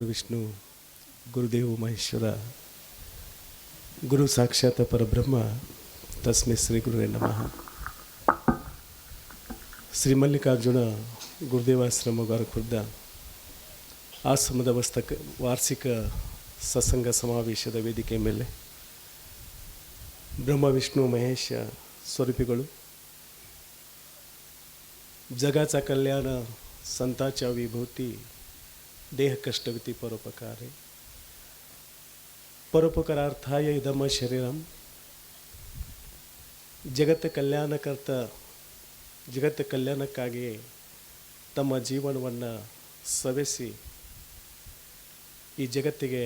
ವಿಷ್ಣು ಗುರುದೇವ ಮಹೇಶ್ವರ ಗುರು ಸಾಕ್ಷಾತ್ ಪರಬ್ರಹ್ಮ ತಸ್ಮೈ ಶ್ರೀ ಗುರುವೇ ನಮಃ. ಶ್ರೀ ಮಲ್ಲಿಕಾರ್ಜುನ ಗುರುದೇವಾಶ್ರಮ ಗೋರಖಪುರದ ಆಶ್ರಮದ ವಾರ್ಷಿಕ ಸತ್ಸಂಗ ಸಮಾವೇಶದ ವೇದಿಕೆ ಮೇಲೆ ಬ್ರಹ್ಮ ವಿಷ್ಣು ಮಹೇಶ ಸ್ವರೂಪಿಗಳು, जगाचा कल्याण संतांच्या विभूती, देह कष्टविती परोपकारे, परोपकारार्थाय इदम शरीरम, जगत कल्याणकर्ता जगत कल्याणक्ಕಾಗಿ ತಮ್ಮ ಜೀವನವನ್ನು ಸವೆಸಿ ಈ ಜಗತ್ತಿಗೆ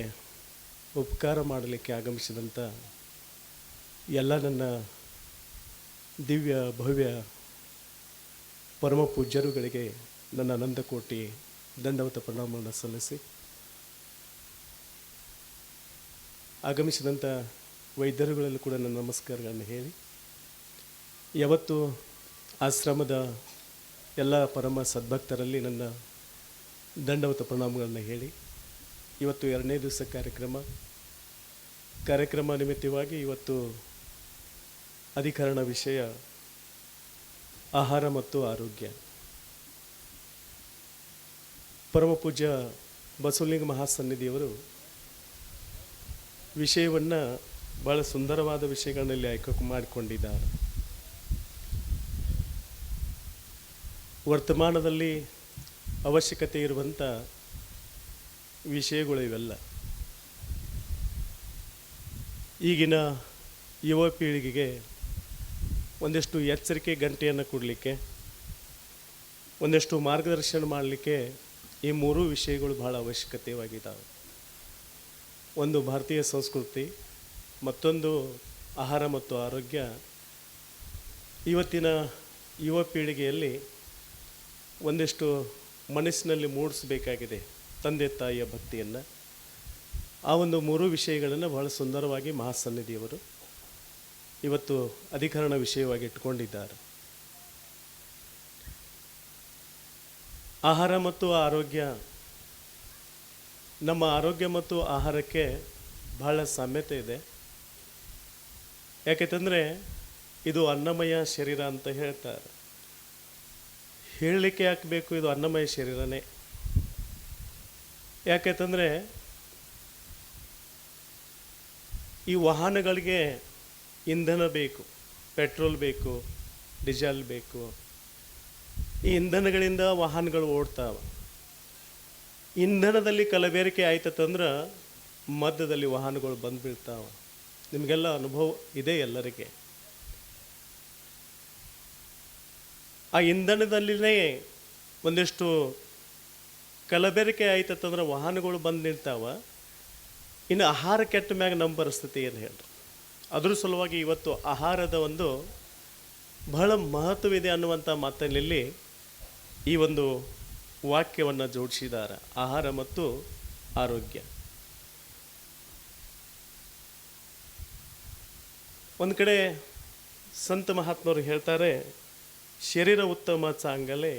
ಉಪಕಾರ ಮಾಡಲಿಕ್ಕೆ ಆಗಮಿಸಿದಂಥ ಎಲ್ಲ ನನ್ನ ದಿವ್ಯ ಭವ್ಯ ಪರಮ ಪೂಜ್ಯರುಗಳಿಗೆ ನನ್ನ ಅನಂತಕೋಟಿ ದಂಡವತ ಪ್ರಣಾಮವನ್ನು ಸಲ್ಲಿಸಿ, ಆಗಮಿಸಿದಂಥ ವೈದ್ಯರುಗಳಲ್ಲೂ ಕೂಡ ನನ್ನ ನಮಸ್ಕಾರಗಳನ್ನು ಹೇಳಿ, ಯಾವತ್ತು ಆಶ್ರಮದ ಎಲ್ಲ ಪರಮ ಸದ್ಭಕ್ತರಲ್ಲಿ ನನ್ನ ದಂಡವತ ಪ್ರಣಾಮಗಳನ್ನು ಹೇಳಿ, ಇವತ್ತು 2ನೇ ದಿವಸ ಕಾರ್ಯಕ್ರಮ ನಿಮಿತ್ತವಾಗಿ ಇವತ್ತು ಅಧಿಕರಣ ವಿಷಯ ಆಹಾರ ಮತ್ತು ಆರೋಗ್ಯ. ಪರಮ ಪೂಜ್ಯ ಬಸವಲಿಂಗ ಮಹಾಸನ್ನಿಧಿಯವರು ವಿಷಯವನ್ನು ಭಾಳ ಸುಂದರವಾದ ವಿಷಯಗಳಲ್ಲಿ ಆಯ್ಕೆ ಮಾಡಿಕೊಂಡಿದ್ದಾರೆ. ವರ್ತಮಾನದಲ್ಲಿ ಅವಶ್ಯಕತೆ ಇರುವಂಥ ವಿಷಯಗಳು ಇವೆಲ್ಲ. ಈಗಿನ ಯುವ ಪೀಳಿಗೆಗೆ ಒಂದಷ್ಟು ಎಚ್ಚರಿಕೆ ಗಂಟೆಯನ್ನು ಕೊಡಲಿಕ್ಕೆ, ಒಂದಷ್ಟು ಮಾರ್ಗದರ್ಶನ ಮಾಡಲಿಕ್ಕೆ ಈ 3 ವಿಷಯಗಳು ಭಾಳ ಅವಶ್ಯಕತೆಯಾಗಿದ್ದಾವೆ. ಒಂದು ಭಾರತೀಯ ಸಂಸ್ಕೃತಿ, ಮತ್ತೊಂದು ಆಹಾರ ಮತ್ತು ಆರೋಗ್ಯ. ಇವತ್ತಿನ ಯುವ ಪೀಳಿಗೆಯಲ್ಲಿ ಒಂದಷ್ಟು ಮನಸ್ಸಿನಲ್ಲಿ ಮೂಡಿಸಬೇಕಾಗಿದೆ ತಂದೆ ತಾಯಿಯ ಭಕ್ತಿಯನ್ನು. ಆ ಒಂದು 3 ವಿಷಯಗಳನ್ನು ಬಹಳ ಸುಂದರವಾಗಿ ಮಹಾಸನ್ನಿಧಿಯವರು ಇವತ್ತು ಅಧಿಕರಣ ವಿಷಯವಾಗಿ ಇಟ್ಕೊಂಡಿದ್ದಾರೆ. ಆಹಾರ ಮತ್ತು ಆರೋಗ್ಯ. ನಮ್ಮ ಆರೋಗ್ಯ ಮತ್ತು ಆಹಾರಕ್ಕೆ ಬಹಳ ಸಾಮ್ಯತೆ ಇದೆ. ಯಾಕೆಂತಂದರೆ ಇದು ಅನ್ನಮಯ ಶರೀರ ಅಂತ ಹೇಳ್ತಾರೆ. ಹೇಳಲಿಕ್ಕೆ ಯಾಕಬೇಕು ಇದು ಅನ್ನಮಯ ಶರೀರನೇ? ಯಾಕೆಂತಂದರೆ ಈ ವಾಹನಗಳಿಗೆ ಇಂಧನ ಬೇಕು, ಪೆಟ್ರೋಲ್ ಬೇಕು, ಡೀಸೆಲ್ ಬೇಕು. ಈ ಇಂಧನಗಳಿಂದ ವಾಹನಗಳು ಓಡ್ತಾವೆ. ಇಂಧನದಲ್ಲಿ ಕಲಬೆರಕೆ ಆಯ್ತಂದ್ರೆ ಮಧ್ಯದಲ್ಲಿ ವಾಹನಗಳು ಬಂದು ಬೀಳ್ತಾವೆ. ನಿಮಗೆಲ್ಲ ಅನುಭವ ಇದೆ ಎಲ್ಲರಿಗೆ. ಆ ಇಂಧನದಲ್ಲಿನೇ ಒಂದಿಷ್ಟು ಕಲಬೆರಕೆ ಆಯ್ತಂದ್ರೆ ವಾಹನಗಳು ಬಂದು ನಿಲ್ತಾವೆ. ಇನ್ನು ಆಹಾರ ಕೆಟ್ಟ ಮ್ಯಾಗ ನಮ್ಮ ಪರಿಸ್ಥಿತಿ ಏನು ಹೇಳ್ರಿ? ಅದ್ರ ಸಲುವಾಗಿ ಇವತ್ತು ಆಹಾರದ ಒಂದು ಬಹಳ ಮಹತ್ವವಿದೆ ಅನ್ನುವಂಥ ಮಾತಿನಲ್ಲಿ ಈ ಒಂದು ವಾಕ್ಯವನ್ನು ಜೋಡಿಸಿದ್ದಾರೆ, ಆಹಾರ ಮತ್ತು ಆರೋಗ್ಯ. ಒಂದು ಕಡೆ ಸಂತ ಮಹಾತ್ಮರು ಹೇಳ್ತಾರೆ, ಶರೀರ ಉತ್ತಮ ಚಾಂಗಲೆ,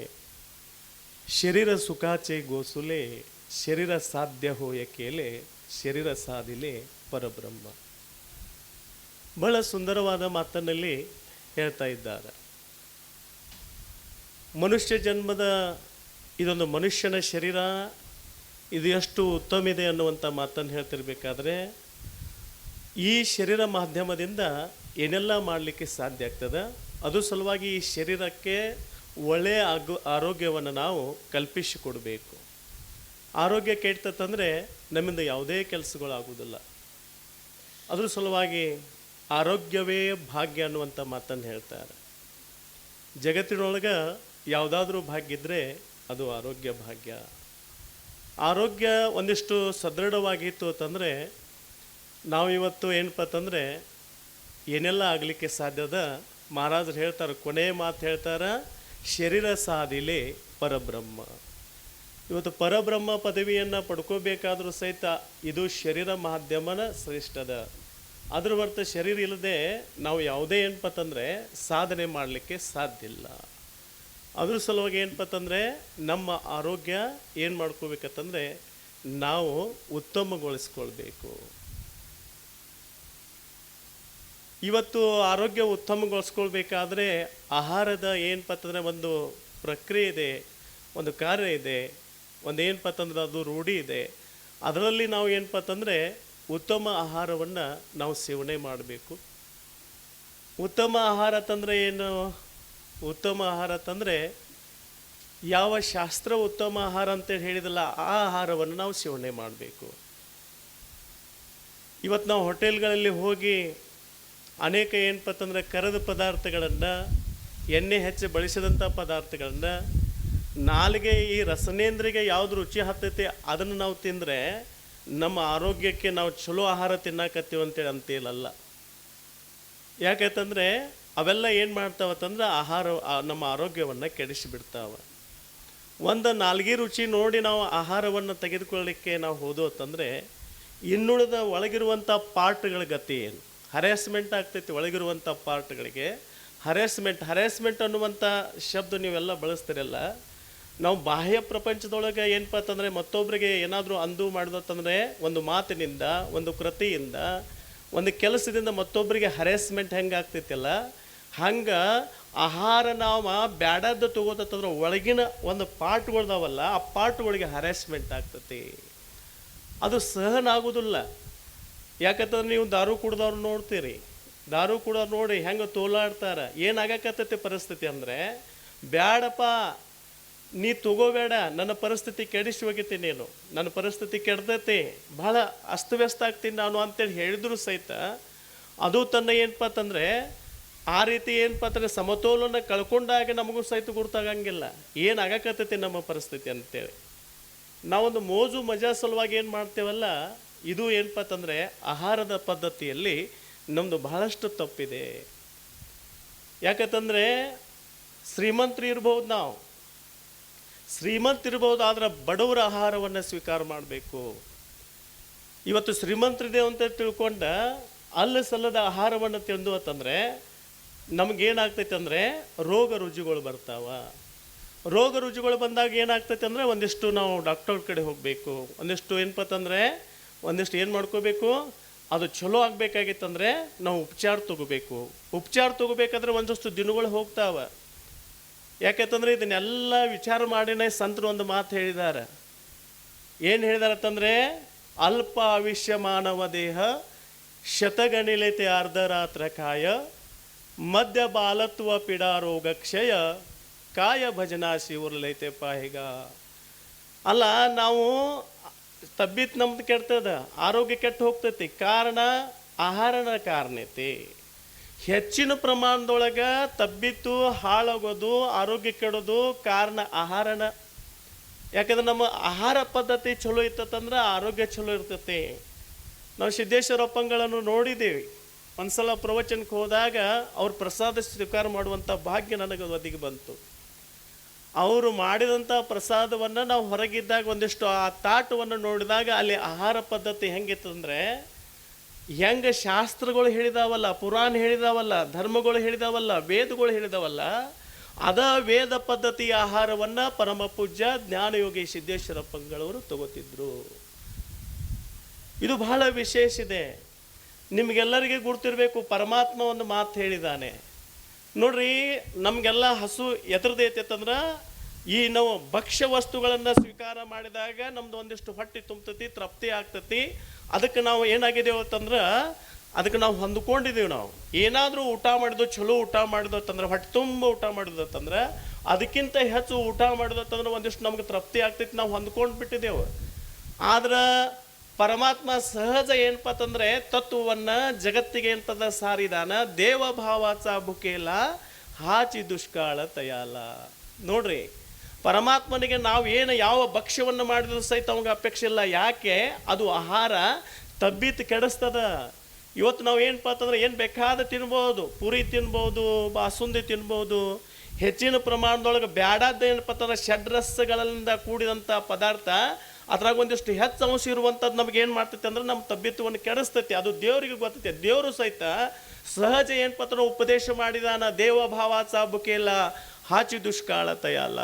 ಶರೀರ ಸುಖಾಚೆ ಗೋಸುಲೆ, ಶರೀರ ಸಾಧ್ಯ ಹೋಯ ಕೇಲೆ, ಶರೀರ ಸಾಧಿಲೆ ಪರಬ್ರಹ್ಮ. ಬಹಳ ಸುಂದರವಾದ ಮಾತನ್ನಲ್ಲಿ ಹೇಳ್ತಾ ಇದ್ದಾರೆ. ಮನುಷ್ಯ ಜನ್ಮದ ಇದೊಂದು ಮನುಷ್ಯನ ಶರೀರ ಇದು ಎಷ್ಟು ಉತ್ತಮ ಇದೆ ಅನ್ನುವಂಥ ಮಾತನ್ನು ಹೇಳ್ತಿರ್ಬೇಕಾದ್ರೆ ಈ ಶರೀರ ಮಾಧ್ಯಮದಿಂದ ಏನೆಲ್ಲ ಮಾಡಲಿಕ್ಕೆ ಸಾಧ್ಯ ಆಗ್ತದೆ. ಅದು ಸಲುವಾಗಿ ಈ ಶರೀರಕ್ಕೆ ಒಳ್ಳೆಯ ಆರೋಗ್ಯವನ್ನು ನಾವು ಕಲ್ಪಿಸಿಕೊಡಬೇಕು. ಆರೋಗ್ಯ ಕೆಡ್ತಂದರೆ ನಮ್ಮಿಂದ ಯಾವುದೇ ಕೆಲಸಗಳಾಗುವುದಿಲ್ಲ. ಅದ್ರ ಸಲುವಾಗಿ ಆರೋಗ್ಯವೇ ಭಾಗ್ಯ ಅನ್ನುವಂಥ ಮಾತನ್ನು ಹೇಳ್ತಾರೆ. ಜಗತ್ತಿನೊಳಗೆ ಯಾವುದಾದ್ರೂ ಭಾಗ್ಯ ಇದ್ದರೆ ಅದು ಆರೋಗ್ಯ ಭಾಗ್ಯ. ಆರೋಗ್ಯ ಒಂದಿಷ್ಟು ಸದೃಢವಾಗಿತ್ತು ಅಂತಂದರೆ ನಾವಿವತ್ತು ಏನಪ್ಪ ಅಂತಂದರೆ ಏನೆಲ್ಲ ಆಗಲಿಕ್ಕೆ ಸಾಧ್ಯದ. ಮಹಾರಾಜರು ಹೇಳ್ತಾರೆ, ಕೊನೆ ಮಾತು ಹೇಳ್ತಾರೆ, ಶರೀರ ಸಾಧಿಲೆ ಪರಬ್ರಹ್ಮ. ಇವತ್ತು ಪರಬ್ರಹ್ಮ ಪದವಿಯನ್ನು ಪಡ್ಕೋಬೇಕಾದ್ರೂ ಸಹಿತ ಇದು ಶರೀರ ಮಾಧ್ಯಮನ ಶ್ರೇಷ್ಠದ. ಅದ್ರ ಹೊರತು ಶರೀರ ಇಲ್ಲದೆ ನಾವು ಯಾವುದೇ ಏನಪ್ಪ ಅಂತಂದರೆ ಸಾಧನೆ ಮಾಡಲಿಕ್ಕೆ ಸಾಧ್ಯ ಇಲ್ಲ. ಅದ್ರ ಸಲುವಾಗಿ ಏನಪ್ಪ ಅಂತಂದರೆ ನಮ್ಮ ಆರೋಗ್ಯ ಏನು ಮಾಡ್ಕೋಬೇಕಂತಂದರೆ ನಾವು ಉತ್ತಮಗೊಳಿಸ್ಕೊಳ್ಬೇಕು. ಇವತ್ತು ಆರೋಗ್ಯ ಉತ್ತಮಗೊಳಿಸ್ಕೊಳ್ಬೇಕಾದ್ರೆ ಆಹಾರದ ಏನಪ್ಪ ಅಂತಂದರೆ ಒಂದು ಪ್ರಕ್ರಿಯೆ ಇದೆ, ಒಂದು ಕಾರ್ಯ ಇದೆ, ಒಂದು ಏನಪ್ಪ ಅಂತಂದ್ರೆ ಅದು ರೂಢಿ ಇದೆ. ಅದರಲ್ಲಿ ನಾವು ಏನಪ್ಪ ಅಂತಂದರೆ ಉತ್ತಮ ಆಹಾರವನ್ನು ನಾವು ಸೇವನೆ ಮಾಡಬೇಕು. ಉತ್ತಮ ಆಹಾರ ತಂದರೆ ಏನು? ಉತ್ತಮ ಆಹಾರ ತಂದರೆ ಯಾವ ಶಾಸ್ತ್ರ ಉತ್ತಮ ಆಹಾರ ಅಂತೇಳಿ ಹೇಳಿದಲ್ಲ, ಆ ಆಹಾರವನ್ನು ನಾವು ಸೇವನೆ ಮಾಡಬೇಕು. ಇವತ್ತು ನಾವು ಹೋಟೆಲ್ಗಳಲ್ಲಿ ಹೋಗಿ ಅನೇಕ ಏನಪ್ಪ ಅಂತಂದರೆ ಕರೆದ ಪದಾರ್ಥಗಳನ್ನು, ಎಣ್ಣೆ ಹೆಚ್ಚು ಬಳಸಿದಂಥ ಪದಾರ್ಥಗಳನ್ನು, ನಾಲಿಗೆ ಈ ರಸನೇಂದ್ರಿಗೆ ಯಾವುದು ರುಚಿ ಹತ್ತೈತಿ ಅದನ್ನು ನಾವು ತಿಂದರೆ ನಮ್ಮ ಆರೋಗ್ಯಕ್ಕೆ ನಾವು ಚಲೋ ಆಹಾರ ತಿನ್ನಕತ್ತೀವಿ ಅಂತೇಳಿ ಅಂತೇಳಲ್ಲ. ಯಾಕಂತಂದರೆ ಅವೆಲ್ಲ ಏನು ಮಾಡ್ತಾವತ್ತಂದ್ರೆ ನಮ್ಮ ಆರೋಗ್ಯವನ್ನು ಕೆಡಿಸಿಬಿಡ್ತಾವೆ. ಒಂದು ನಾಲ್ಗೆ ರುಚಿ ನೋಡಿ ನಾವು ಆಹಾರವನ್ನು ತೆಗೆದುಕೊಳ್ಳಲಿಕ್ಕೆ ನಾವು ಹೋದೋತಂದರೆ ಇನ್ನುಳಿದ ಒಳಗಿರುವಂಥ ಪಾರ್ಟ್ಗಳ ಗತಿ ಏನು? ಹರ್ಯಾಸ್ಮೆಂಟ್ ಆಗ್ತೈತಿ ಒಳಗಿರುವಂಥ ಪಾರ್ಟ್ಗಳಿಗೆ. ಹರ್ಯಾಸ್ಮೆಂಟ್ ಅನ್ನುವಂಥ ಶಬ್ದ ನೀವೆಲ್ಲ ಬಳಸ್ತಿರಲ್ಲ. ನಾವು ಬಾಹ್ಯ ಪ್ರಪಂಚದೊಳಗೆ ಏನಪ್ಪ ಅಂತಂದರೆ ಮತ್ತೊಬ್ಬರಿಗೆ ಏನಾದರೂ ಅಂದು ಮಾಡಿದತ್ತಂದರೆ ಒಂದು ಮಾತಿನಿಂದ, ಒಂದು ಕೃತಿಯಿಂದ, ಒಂದು ಕೆಲಸದಿಂದ ಮತ್ತೊಬ್ಬರಿಗೆ ಹರ್ಯಾಸ್ಮೆಂಟ್ ಹೆಂಗೆ ಆಗ್ತೈತಿಲ್ಲ, ಹಂಗೆ ಆಹಾರ ನಾವು ಬ್ಯಾಡದ್ದು ತಗೋತಂದ್ರೆ ಒಳಗಿನ ಒಂದು ಪಾರ್ಟ್ಗಳ್ದಾವಲ್ಲ, ಆ ಪಾರ್ಟ್ಗಳಿಗೆ ಹರ್ಯಾಸ್ಮೆಂಟ್ ಆಗ್ತೈತಿ. ಅದು ಸಹನ ಆಗೋದಿಲ್ಲ. ಯಾಕಂತಂದ್ರೆ ನೀವು ದಾರು ಕುಡ್ದವ್ರು ನೋಡ್ತೀರಿ, ದಾರು ಕುಡೋರು ನೋಡಿ ಹೆಂಗೆ ತೋಲಾಡ್ತಾರೆ. ಏನಾಗಕತ್ತೈತಿ ಪರಿಸ್ಥಿತಿ ಅಂದರೆ, ಬ್ಯಾಡಪ್ಪ ನೀ ತಗೋಬೇಡ, ನನ್ನ ಪರಿಸ್ಥಿತಿ ಕೆಡಿಸಿ ಹೋಗಿತಿ, ನೀನು ನನ್ನ ಪರಿಸ್ಥಿತಿ ಕೆಡ್ತೈತಿ, ಭಾಳ ಅಸ್ತವ್ಯಸ್ತ ಆಗ್ತೀನಿ ನಾನು ಅಂತೇಳಿ ಹೇಳಿದ್ರು ಸಹಿತ ಅದು ತನ್ನ ಏನಪ್ಪ ಅಂತಂದರೆ ಆ ರೀತಿ ಏನಪ್ಪ ಅಂತಂದರೆ ಸಮತೋಲನ ಕಳ್ಕೊಂಡಾಗ ನಮಗೂ ಸಹಿತ ಗುರ್ತಾಗಂಗಿಲ್ಲ ಏನಾಗಕತ್ತೈತಿ ನಮ್ಮ ಪರಿಸ್ಥಿತಿ ಅಂತೇಳಿ. ನಾವೊಂದು ಮೋಜು ಮಜಾ ಸಲುವಾಗಿ ಏನು ಮಾಡ್ತೇವಲ್ಲ, ಇದು ಏನಪ್ಪ ಅಂತಂದರೆ ಆಹಾರದ ಪದ್ಧತಿಯಲ್ಲಿ ನಮ್ಮದು ಬಹಳಷ್ಟು ತಪ್ಪಿದೆ. ಯಾಕಂತಂದರೆ ಶ್ರೀಮಂತರು ಇರ್ಬೋದು, ನಾವು ಶ್ರೀಮಂತಿರ್ಬೋದು, ಆದರೆ ಬಡವರ ಆಹಾರವನ್ನು ಸ್ವೀಕಾರ ಮಾಡಬೇಕು. ಇವತ್ತು ಶ್ರೀಮಂತರಿದೆ ಅಂತ ತಿಳ್ಕೊಂಡ ಅಲ್ಲ ಸಲ್ಲದ ಆಹಾರವನ್ನು ತಿಂದು ಅಂತಂದರೆ ನಮಗೇನಾಗ್ತೈತೆ ಅಂದರೆ ರೋಗ ರುಜಿಗಳು ಬರ್ತಾವ. ರೋಗ ರುಜಿಗಳು ಬಂದಾಗ ಏನಾಗ್ತೈತೆ ಅಂದರೆ ಒಂದಿಷ್ಟು ನಾವು ಡಾಕ್ಟರ್ ಕಡೆ ಹೋಗಬೇಕು, ಒಂದಿಷ್ಟು ಏನಪ್ಪ ಅಂತಂದರೆ ಒಂದಿಷ್ಟು ಏನು ಮಾಡ್ಕೋಬೇಕು, ಅದು ಚಲೋ ಆಗಬೇಕಾಗಿತ್ತಂದರೆ ನಾವು ಉಪಚಾರ ತಗೋಬೇಕು. ಉಪಚಾರ ತಗೋಬೇಕಾದ್ರೆ ಒಂದಷ್ಟು ದಿನಗಳು ಹೋಗ್ತಾವೆ. ಯಾಕೆಂತಂದರೆ ಇದನ್ನೆಲ್ಲ ವಿಚಾರ ಮಾಡಿನೇ ಸಂತರು ಒಂದು ಮಾತು ಹೇಳಿದ್ದಾರೆ. ಏನು ಹೇಳಿದಾರೆ ಅಂತಂದರೆ, ಅಲ್ಪ ಆವಿಷ್ಯ ಮಾನವ ದೇಹ ಶತಗಣಿಲತೆ ಅರ್ಧರಾತ್ರ ಕಾಯ ಮಧ್ಯ ಬಾಲತ್ವ ಪೀಡಾ ರೋಗ ಕ್ಷಯ ಕಾಯ ಭಜನಾಸಿ ಉರ್ಲೈತೆ ಪಾಹಿಗ. ಅಲ್ಲ, ನಾವು ತಬ್ಬಿತ್ ನಮ್ದು ಕೆಡ್ತದ, ಆರೋಗ್ಯ ಕೆಟ್ಟು ಹೋಗ್ತೈತಿ. ಕಾರಣ ಆಹಾರನ ಕಾರಣ ಐತಿ. ಹೆಚ್ಚಿನ ಪ್ರಮಾಣದೊಳಗೆ ತಬ್ಬಿತ್ತು ಹಾಳಾಗೋದು, ಆರೋಗ್ಯ ಕೆಡೋದು ಕಾರಣ ಆಹಾರನ. ಯಾಕಂದ್ರೆ ನಮ್ಮ ಆಹಾರ ಪದ್ಧತಿ ಚಲೋ ಇರ್ತಂದ್ರೆ ಆರೋಗ್ಯ ಚಲೋ ಇರ್ತೈತಿ. ನಾವು ಸಿದ್ದೇಶ್ವರಪ್ಪಂಗಳನ್ನು ನೋಡಿದ್ದೀವಿ. ಒಂದ್ಸಲ ಪ್ರವಚನಕ್ಕೆ ಹೋದಾಗ ಅವ್ರ ಪ್ರಸಾದ ಸ್ವೀಕಾರ ಮಾಡುವಂಥ ಭಾಗ್ಯ ನನಗೆ ಒದಗಿ ಬಂತು. ಅವರು ಮಾಡಿದಂಥ ಪ್ರಸಾದವನ್ನು ನಾವು ಹೊರಗಿದ್ದಾಗ ಒಂದಿಷ್ಟು ಆ ತಾಟವನ್ನು ನೋಡಿದಾಗ ಅಲ್ಲಿ ಆಹಾರ ಪದ್ಧತಿ ಹೆಂಗಿತ್ತಂದರೆ, ಹೆಂಗೆ ಶಾಸ್ತ್ರಗಳು ಹೇಳಿದಾವಲ್ಲ, ಪುರಾಣ ಹೇಳಿದಾವಲ್ಲ, ಧರ್ಮಗಳು ಹೇಳಿದಾವಲ್ಲ, ವೇದಗಳು ಹೇಳಿದಾವಲ್ಲ, ಅದ ವೇದ ಪದ್ಧತಿಯ ಆಹಾರವನ್ನು ಪರಮ ಪೂಜ್ಯ ಜ್ಞಾನಯೋಗಿ ಸಿದ್ದೇಶ್ವರಪ್ಪಂಗಳವರು ತಗೋತಿದ್ರು. ಇದು ಬಹಳ ವಿಶೇಷ ಇದೆ. ನಿಮಗೆಲ್ಲರಿಗೆ ಗುರ್ತಿರಬೇಕು, ಪರಮಾತ್ಮ ಒಂದು ಮಾತು ಹೇಳಿದ್ದಾನೆ ನೋಡ್ರಿ. ನಮಗೆಲ್ಲ ಹಸು ಎದ್ರದೈತೆ ಅಂತಂದ್ರೆ ಈ ನಾವು ಭಕ್ಷ್ಯ ವಸ್ತುಗಳನ್ನು ಸ್ವೀಕಾರ ಮಾಡಿದಾಗ ನಮ್ದು ಒಂದಿಷ್ಟು ಹೊಟ್ಟೆ ತುಂಬತೈತಿ, ತೃಪ್ತಿ ಆಗ್ತೈತಿ. ಅದಕ್ಕೆ ನಾವು ಏನಾಗಿದ್ದೇವೆ ಅಂತಂದ್ರೆ ಅದಕ್ಕೆ ನಾವು ಹೊಂದ್ಕೊಂಡಿದ್ದೀವಿ. ನಾವು ಏನಾದರೂ ಊಟ ಮಾಡಿದ್ವು, ಚಲೋ ಊಟ ಮಾಡಿದ್ವು ಅಂತಂದ್ರೆ, ಹೊಟ್ಟೆ ತುಂಬ ಊಟ ಮಾಡಿದ್ವು ಅಂತಂದ್ರೆ, ಅದಕ್ಕಿಂತ ಹೆಚ್ಚು ಊಟ ಮಾಡಿದ್ವು ಅಂತಂದ್ರೆ ಒಂದಿಷ್ಟು ನಮ್ಗೆ ತೃಪ್ತಿ ಆಗ್ತೈತಿ, ನಾವು ಹೊಂದ್ಕೊಂಡು ಬಿಟ್ಟಿದ್ದೇವೆ. ಆದ್ರೆ ಪರಮಾತ್ಮ ಸಹಜ ಏನಪ್ಪ ಅಂತಂದರೆ ತತ್ವವನ್ನು ಜಗತ್ತಿಗೆ ಏನಂತಂದ ಸಾರಿದಾನ. ದೇವಭಾವಾಚ ಬುಕೇಲ ಹಾಚಿ ದುಷ್ಕಾಳ ತಯಾಲ. ನೋಡ್ರಿ, ಪರಮಾತ್ಮನಿಗೆ ನಾವು ಏನು ಯಾವ ಭಕ್ಷ್ಯವನ್ನು ಮಾಡಿದ್ರು ಸಹಿತ ಅವಂಗೆ ಅಪೇಕ್ಷೆ ಇಲ್ಲ. ಯಾಕೆ? ಅದು ಆಹಾರ ತಬ್ಬಿತ್ತು ಕೆಡಿಸ್ತದ. ಇವತ್ತು ನಾವು ಏನಪ್ಪ ಅಂತಂದ್ರೆ ಏನು ಬೇಕಾದ ತಿನ್ಬೋದು, ಪುರಿ ತಿನ್ಬೋದು, ಬಾಸುಂದಿ ತಿನ್ಬೋದು. ಹೆಚ್ಚಿನ ಪ್ರಮಾಣದೊಳಗೆ ಬ್ಯಾಡಾದ ಏನಪ್ಪ ಅಂತಂದ್ರೆ ಷಡ್ರಸಗಳಿಂದ ಕೂಡಿದಂಥ ಪದಾರ್ಥ, ಅದ್ರಾಗ ಒಂದಿಷ್ಟು ಹೆಚ್ಚು ಅಂಶ ಇರುವಂಥದ್ದು ನಮ್ಗೆ ಏನು ಮಾಡ್ತೈತೆ ಅಂದ್ರೆ ನಮ್ಮ ತಬ್ಬಿತ್ತವನ್ನು ಕೆಡಿಸ್ತೈತಿ. ಅದು ದೇವರಿಗೆ ಗೊತ್ತೈತೆ. ದೇವರು ಸಹಿತ ಸಹಜ ಏನಪ್ಪ ಅಂತಂದ್ರೆ ಉಪದೇಶ ಮಾಡಿದಾನ. ದೇವಭಾವಾಚ ಬುಕೇಲ ಹಾಚಿ ದುಷ್ಕಾಳ ತಯಾಲ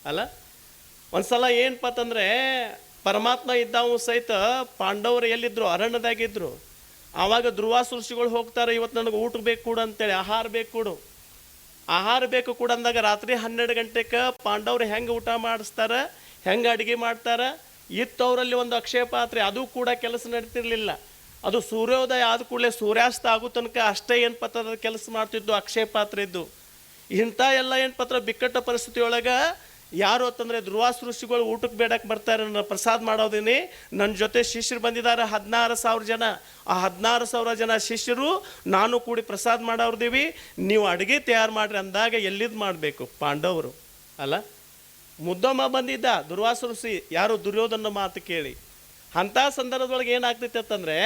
ಅಲ್ಲ. ಒಂದ್ಸಲ ಏನಪ್ಪ ಅಂತಂದರೆ ಪರಮಾತ್ಮ ಇದ್ದಾವು ಸಹಿತ ಪಾಂಡವರು ಎಲ್ಲಿದ್ರು? ಅರಣ್ಯದಾಗಿದ್ರು. ಆವಾಗ ಧ್ರುವಾಸುರ ಋಷಿಗಳು ಹೋಗ್ತಾರೆ, ಇವತ್ತು ನನಗೆ ಊಟ ಬೇಕು ಕೊಡು ಅಂತೇಳಿ, ಆಹಾರ ಬೇಕು ಕೊಡು, ಆಹಾರ ಬೇಕು ಕೂಡ ಅಂದಾಗ ರಾತ್ರಿ 12 ಗಂಟೆಗೆ ಪಾಂಡವರು ಹೆಂಗೆ ಊಟ ಮಾಡಿಸ್ತಾರೆ, ಹೆಂಗೆ ಅಡುಗೆ ಮಾಡ್ತಾರೆ? ಇತ್ತವರಲ್ಲಿ ಒಂದು ಅಕ್ಷಯ ಪಾತ್ರೆ, ಅದು ಕೂಡ ಕೆಲಸ ನಡೀತಿರ್ಲಿಲ್ಲ. ಅದು ಸೂರ್ಯೋದಯ ಆದ ಕೂಡಲೇ ಸೂರ್ಯಾಸ್ತ ಆಗೋ ತನಕ ಅಷ್ಟೇ ಏನು ಪತ್ರದ ಕೆಲಸ ಮಾಡ್ತಿದ್ದು ಅಕ್ಷಯ ಪಾತ್ರೆ ಇದ್ದು. ಇಂಥ ಎಲ್ಲ ಏನು ಪತ್ರ ಬಿಕ್ಕಟ್ಟ ಪರಿಸ್ಥಿತಿಯೊಳಗೆ ಯಾರು ಅಂತಂದರೆ ಧ್ರುವಾಸುರ ಋಷಿಗಳು ಊಟಕ್ಕೆ ಬೇಡಕ್ಕೆ ಬರ್ತಾರೆ, ನಾನು ಪ್ರಸಾದ ಮಾಡೋದೀನಿ, ನನ್ನ ಜೊತೆ ಶಿಷ್ಯರು ಬಂದಿದ್ದಾರೆ 16,000 ಜನ. ಆ 16,000 ಜನ ಶಿಷ್ಯರು ನಾನು ಕೂಡಿ ಪ್ರಸಾದ ಮಾಡೋರ್ದೀವಿ, ನೀವು ಅಡುಗೆ ತಯಾರು ಮಾಡಿರಿ ಅಂದಾಗ ಎಲ್ಲಿದ್ದು ಮಾಡಬೇಕು? ಪಾಂಡವರು ಅಲ್ಲ. ಮುದ್ದಮ್ಮ ಬಂದಿದ್ದ ದುರ್ವಾಸುರ ಋಷಿ, ಯಾರು? ದುರ್ಯೋಧನ ಮಾತು ಕೇಳಿ. ಅಂಥ ಸಂದರ್ಭದೊಳಗೆ ಏನಾಗ್ತೈತೆ ಅಂತಂದರೆ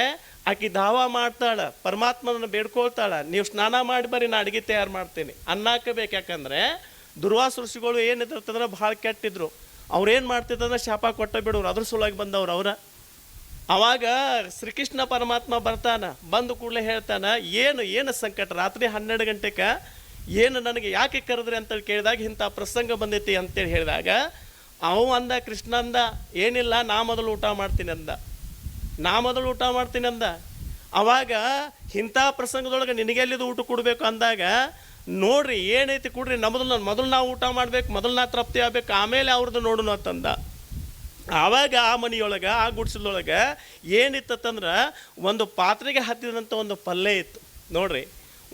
ಆಕೆ ದಾವ ಮಾಡ್ತಾಳೆ, ಪರಮಾತ್ಮನನ್ನು ಬೇಡ್ಕೊಳ್ತಾಳೆ, ನೀವು ಸ್ನಾನ ಮಾಡಿ ಬರ್ರಿ, ನಾನು ಅಡುಗೆ ತಯಾರು ಮಾಡ್ತೀನಿ ಅನ್ನಕ್ಕೆ ಬೇಕು. ಯಾಕಂದರೆ ದುರ್ವಾಸುರ ಋಷಿಗಳು ಏನಿರ್ತಂದ್ರೆ ಭಾಳ ಕೆಟ್ಟಿದ್ರು. ಅವ್ರೇನು ಮಾಡ್ತಿದ್ದಂದ್ರೆ ಶಾಪ ಕೊಟ್ಟ ಬಿಡೋರು, ಅದ್ರ ಸಲುವಾಗಿ ಬಂದವ್ರು ಅವರ. ಆವಾಗ ಶ್ರೀಕೃಷ್ಣ ಪರಮಾತ್ಮ ಬರ್ತಾನೆ, ಬಂದು ಕೂಡಲೇ ಹೇಳ್ತಾನೆ, ಏನು ಸಂಕಟ? ರಾತ್ರಿ 12 ಗಂಟೆಗೆ ಏನು ನನಗೆ ಯಾಕೆ ಕರೆದ್ರಿ ಅಂತೇಳಿ ಕೇಳಿದಾಗ ಇಂಥ ಪ್ರಸಂಗ ಬಂದೈತಿ ಅಂತೇಳಿ ಹೇಳಿದಾಗ ಅವ ಅಂದ, ಕೃಷ್ಣ ಅಂದ, ಏನಿಲ್ಲ, ನಾ ಮೊದಲು ಊಟ ಮಾಡ್ತೀನಿ ಅಂದ. ಅವಾಗ ಇಂಥ ಪ್ರಸಂಗದೊಳಗೆ ನಿನಗೆಲ್ಲಿದ್ದು ಊಟ ಕೊಡಬೇಕು ಅಂದಾಗ, ನೋಡ್ರಿ ಏನೈತಿ ಕೊಡ್ರಿ, ಮೊದಲು ನಾವು ಊಟ ಮಾಡ್ಬೇಕು, ಮೊದಲು ನಾ ತೃಪ್ತಿ ಆಗ್ಬೇಕು, ಆಮೇಲೆ ಅವ್ರದ್ದು ನೋಡೋಣ ಅಂತಂದ. ಆವಾಗ ಆ ಮನೆಯೊಳಗೆ, ಆ ಗುಡಿಸಲೊಳಗೆ ಏನಿತ್ತಂದ್ರೆ ಒಂದು ಪಾತ್ರೆಗೆ ಹತ್ತಿದಂಥ ಒಂದು ಪಲ್ಯ ಇತ್ತು. ನೋಡ್ರಿ,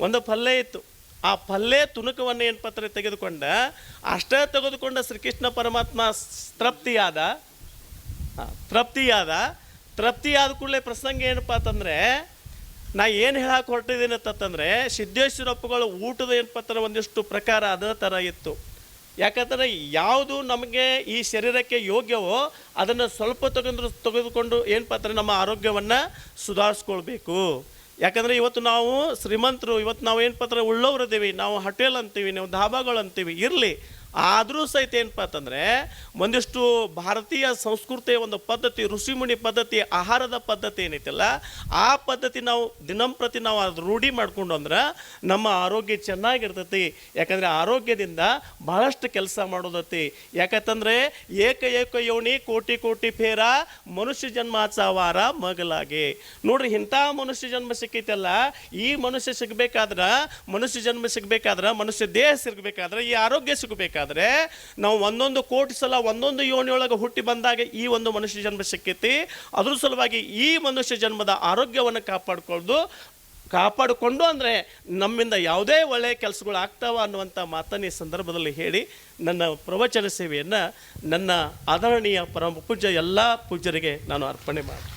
ಒಂದು ಪಲ್ಯ ಇತ್ತು. ಆ ಪಲ್ಯ ತುಣುಕವನ್ನು ಏನು ಪತ್ರ ತೆಗೆದುಕೊಂಡ, ಅಷ್ಟೇ ತೆಗೆದುಕೊಂಡ ಶ್ರೀಕೃಷ್ಣ ಪರಮಾತ್ಮ ತೃಪ್ತಿಯಾದ ಕೂಡಲೇ ಪ್ರಸಂಗ ಏನಪ್ಪ ಅಂತಂದರೆ, ನಾ ಏನು ಹೇಳಕ್ಕೆ ಹೊರಟಿದ್ದೀನಿ ಅಂತಂದರೆ, ಸಿದ್ದೇಶ್ವರಪ್ಪಗಳು ಊಟದ ಏನು ಪತ್ರ ಒಂದಿಷ್ಟು ಪ್ರಕಾರ ಅದೇ ಥರ ಇತ್ತು. ಯಾಕಂದರೆ ಯಾವುದು ನಮಗೆ ಈ ಶರೀರಕ್ಕೆ ಯೋಗ್ಯವೋ ಅದನ್ನು ಸ್ವಲ್ಪ ತೆಗೆದುಕೊಂಡು ಏನು ಪತ್ರ ನಮ್ಮ ಆರೋಗ್ಯವನ್ನು ಸುಧಾರಿಸ್ಕೊಳ್ಬೇಕು. ಯಾಕಂದರೆ ಇವತ್ತು ನಾವು ಶ್ರೀಮಂತರು, ಇವತ್ತು ನಾವು ಏನು ಪತ್ರ ಉಳ್ಳವ್ರು ಇದ್ದೀವಿ, ನಾವು ಹೋಟೆಲ್ ಅಂತೀವಿ, ನಾವು ಧಾಬಾಗಳು ಅಂತೀವಿ, ಇರಲಿ. ಆದರೂ ಸಹಿತ ಏನಪ್ಪ ಅಂತಂದರೆ ಒಂದಿಷ್ಟು ಭಾರತೀಯ ಸಂಸ್ಕೃತಿಯ ಒಂದು ಪದ್ಧತಿ, ಋಷಿಮುನಿ ಪದ್ಧತಿ, ಆಹಾರದ ಪದ್ಧತಿ ಏನೈತಿಲ್ಲ, ಆ ಪದ್ಧತಿ ನಾವು ದಿನಂಪ್ರತಿ ನಾವು ಅದು ರೂಢಿ ಮಾಡಿಕೊಂಡು ಅಂದ್ರೆ ನಮ್ಮ ಆರೋಗ್ಯ ಚೆನ್ನಾಗಿರ್ತೈತಿ. ಯಾಕಂದರೆ ಆರೋಗ್ಯದಿಂದ ಭಾಳಷ್ಟು ಕೆಲಸ ಮಾಡೋದತಿ. ಯಾಕಂತಂದರೆ ಏಕ ಯೋನಿ ಕೋಟಿ ಫೇರ ಮನುಷ್ಯ ಜನ್ಮ ಚಾವಾರ ಮಗಲಾಗೆ. ನೋಡ್ರಿ, ಇಂಥ ಮನುಷ್ಯ ಜನ್ಮ ಸಿಕ್ಕೈತಲ್ಲ, ಈ ಮನುಷ್ಯ ಸಿಗಬೇಕಾದ್ರೆ, ಮನುಷ್ಯ ಜನ್ಮ ಸಿಗಬೇಕಾದ್ರೆ, ಮನುಷ್ಯ ದೇಹ ಸಿಗಬೇಕಾದ್ರೆ, ಈ ಆರೋಗ್ಯ ಸಿಗಬೇಕಾದ್ರೆ ನಾವು 1 ಕೋಟಿ ಸಲ 1 ಯೋನಿಯೊಳಗೆ ಹುಟ್ಟಿ ಬಂದಾಗ ಈ ಒಂದು ಮನುಷ್ಯ ಜನ್ಮ ಸಿಕ್ಕೈತಿ. ಅದ್ರ ಸಲುವಾಗಿ ಈ ಮನುಷ್ಯ ಜನ್ಮದ ಆರೋಗ್ಯವನ್ನು ಕಾಪಾಡಿಕೊಂಡು ಅಂದರೆ ನಮ್ಮಿಂದ ಯಾವುದೇ ಒಳ್ಳೆಯ ಕೆಲಸಗಳು ಆಗ್ತಾವ ಅನ್ನುವಂಥ ಮಾತನ್ನು ಈ ಸಂದರ್ಭದಲ್ಲಿ ಹೇಳಿ ನನ್ನ ಪ್ರವಚನ ಸೇವೆಯನ್ನು ನನ್ನ ಆದರಣೀಯ ಪರಮ ಪೂಜ್ಯ ಎಲ್ಲ ಪೂಜ್ಯರಿಗೆ ನಾನು ಅರ್ಪಣೆ ಮಾಡ್ತೀನಿ.